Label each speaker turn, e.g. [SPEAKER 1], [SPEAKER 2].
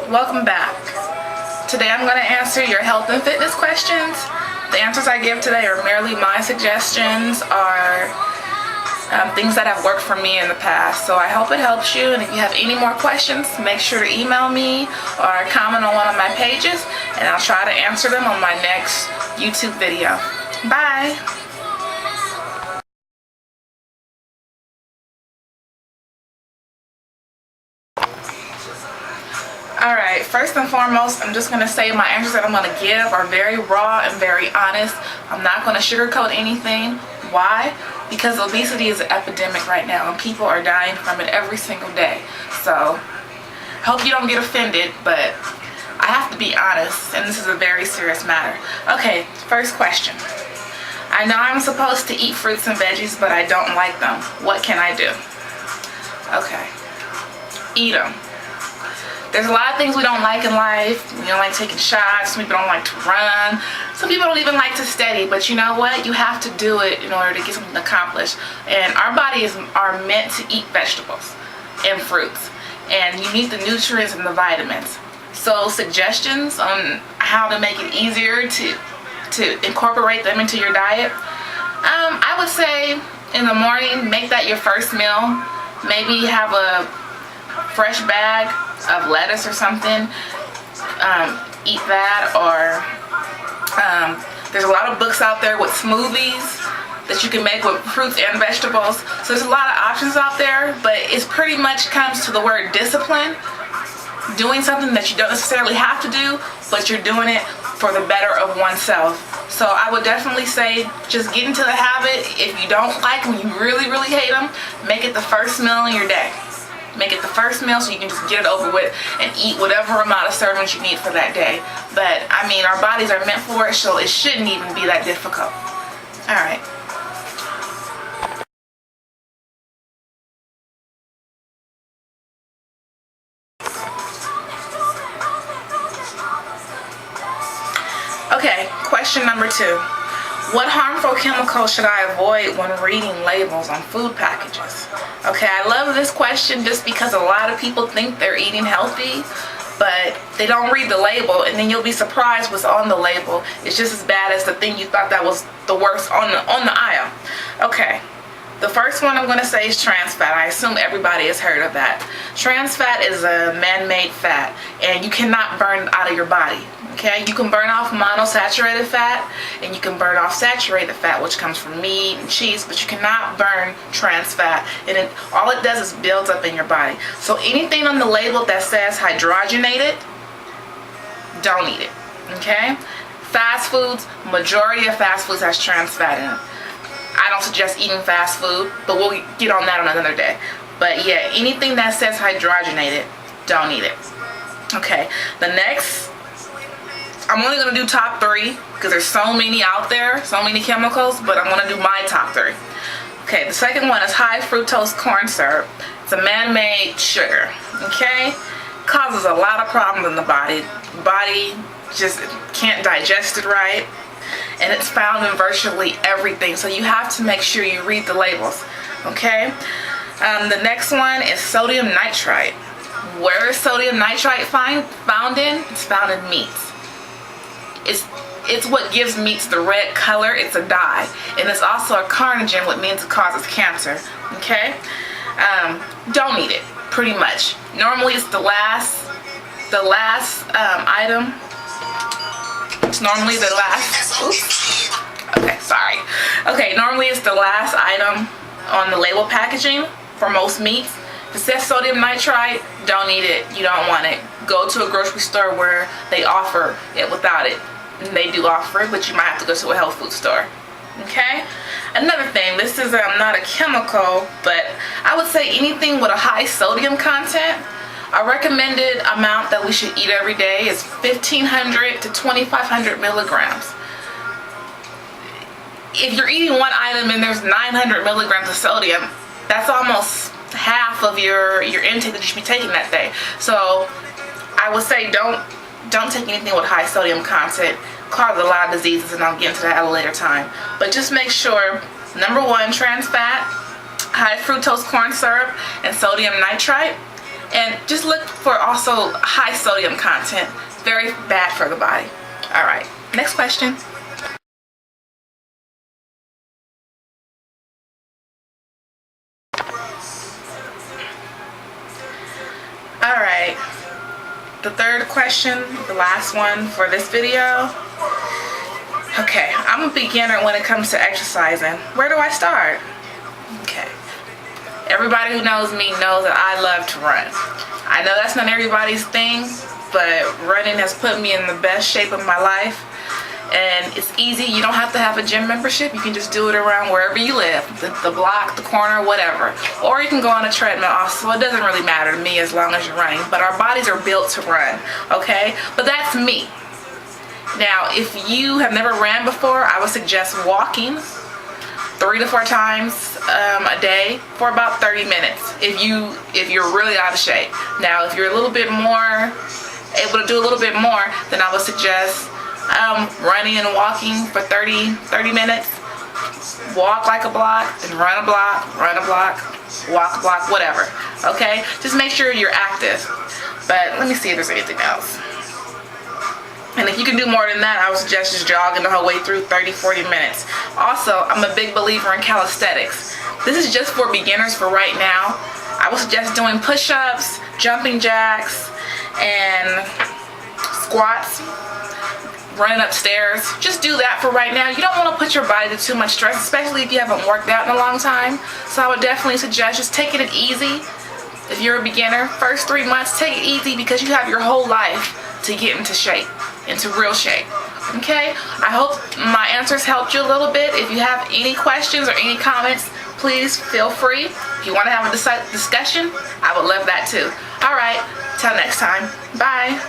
[SPEAKER 1] welcome back. Today I'm going to answer your health and fitness questions. The answers I give today are merely my suggestions, are things that have worked for me in the past. So I hope it helps you, and if you have any more questions, make sure to email me or comment on one of my pages, and I'll try to answer them on my next YouTube video. Bye! Alright, first and foremost, I'm just going to say my answers that I'm going to give are very raw and very honest. I'm not going to sugarcoat anything. Why? Because obesity is an epidemic right now and people are dying from it every single day. So, hope you don't get offended, but I have to be honest, and this is a very serious matter. Okay, first question. I know I'm supposed to eat fruits and veggies, but I don't like them. What can I do? Okay, eat them. There's a lot of things we don't like in life. We don't like taking shots. Some people don't like to run. Some people don't even like to study. But you know what? You have to do it in order to get something accomplished. And our bodies are meant to eat vegetables and fruits. And you need the nutrients and the vitamins. So suggestions on how to make it easier to incorporate them into your diet. I would say in the morning, make that your first meal. Maybe have a fresh bag of lettuce or something, eat that, or there's a lot of books out there with smoothies that you can make with fruits and vegetables. So there's a lot of options out there, but it pretty much comes to the word discipline. Doing something that you don't necessarily have to do, but you're doing it for the better of oneself. So I would definitely say just get into the habit. If you don't like them, you really hate them, make it the first meal in your day. Make it the first meal so you can just get it over with and eat whatever amount of servings you need for that day. But I mean, our bodies are meant for it, so it shouldn't even be that difficult. Alright. Okay, question number 2. What harmful chemicals should I avoid when reading labels on food packages? Okay, I love this question just because a lot of people think they're eating healthy, but they don't read the label, and then you'll be surprised what's on the label. It's just as bad as the thing you thought that was the worst on the aisle. Okay, the first one I'm going to say is trans fat. I assume everybody has heard of that. Trans fat is a man-made fat, and you cannot burn it out of your body. Okay, you can burn off monosaturated fat, and you can burn off saturated fat, which comes from meat and cheese, but you cannot burn trans fat, and all it does is builds up in your body. So anything on the label that says hydrogenated, don't eat it. Okay, fast foods, majority of fast foods has trans fat in it. I don't suggest eating fast food, but we'll get on that on another day. But yeah, anything that says hydrogenated, don't eat it. Okay, the next, I'm only going to do top 3 because there's so many out there, so many chemicals, but I'm going to do my top 3. Okay, the second one is high fructose corn syrup. It's a man-made sugar, okay? Causes a lot of problems in the body. The body just can't digest it right, and it's found in virtually everything, so you have to make sure you read the labels, okay? The next one is sodium nitrite. Where is sodium nitrite found in? It's found in meats. It's what gives meats the red color. It's a dye, and it's also a carcinogen, which means it causes cancer. Okay, don't eat it. Pretty much. Normally, it's the last item. It's normally the last. Oops. Okay, sorry. Okay, normally it's the last item on the label packaging for most meats. If it says sodium nitrite, don't eat it. You don't want it. Go to a grocery store where they offer it without it. And they do offer it, but you might have to go to a health food store. Okay? Another thing, this is not a chemical, but I would say anything with a high sodium content, a recommended amount that we should eat every day is 1,500 to 2,500 milligrams. If you're eating one item and there's 900 milligrams of sodium, that's almost half of your intake that you should be taking that day. So I would say don't take anything with high sodium content. Causes a lot of diseases, and I'll get into that at a later time. But just make sure, number 1, trans fat, high fructose corn syrup, and sodium nitrite. And just look for also high sodium content. Very bad for the body. All right, next question. All right, the third question, the last one for this video. Okay, I'm a beginner when it comes to exercising. Where do I start? Okay, everybody who knows me knows that I love to run. I know that's not everybody's thing, but running has put me in the best shape of my life. And it's easy. You don't have to have a gym membership. You can just do it around wherever you live, the block, the corner, whatever. Or you can go on a treadmill also. It doesn't really matter to me as long as you're running. But our bodies are built to run, okay? But that's me. Now, if you have never ran before, I would suggest walking 3 to 4 times a day for about 30 minutes if you're really out of shape. Now, if you're a little bit more able to do a little bit more, then I would suggest running and walking for 30 minutes. Walk like a block, then run a block, walk a block, whatever. Okay? Just make sure you're active. But let me see if there's anything else. And if you can do more than that, I would suggest just jogging the whole way through 30-40 minutes. Also, I'm a big believer in calisthenics. This is just for beginners for right now. I would suggest doing push-ups, jumping jacks, and squats, running upstairs. Just do that for right now. You don't want to put your body to too much stress, especially if you haven't worked out in a long time. So I would definitely suggest just taking it easy. If you're a beginner, first 3 months, take it easy because you have your whole life to get into shape, into real shape. Okay? I hope my answers helped you a little bit. If you have any questions or any comments, please feel free. If you want to have a discussion, I would love that too. All right, till next time. Bye.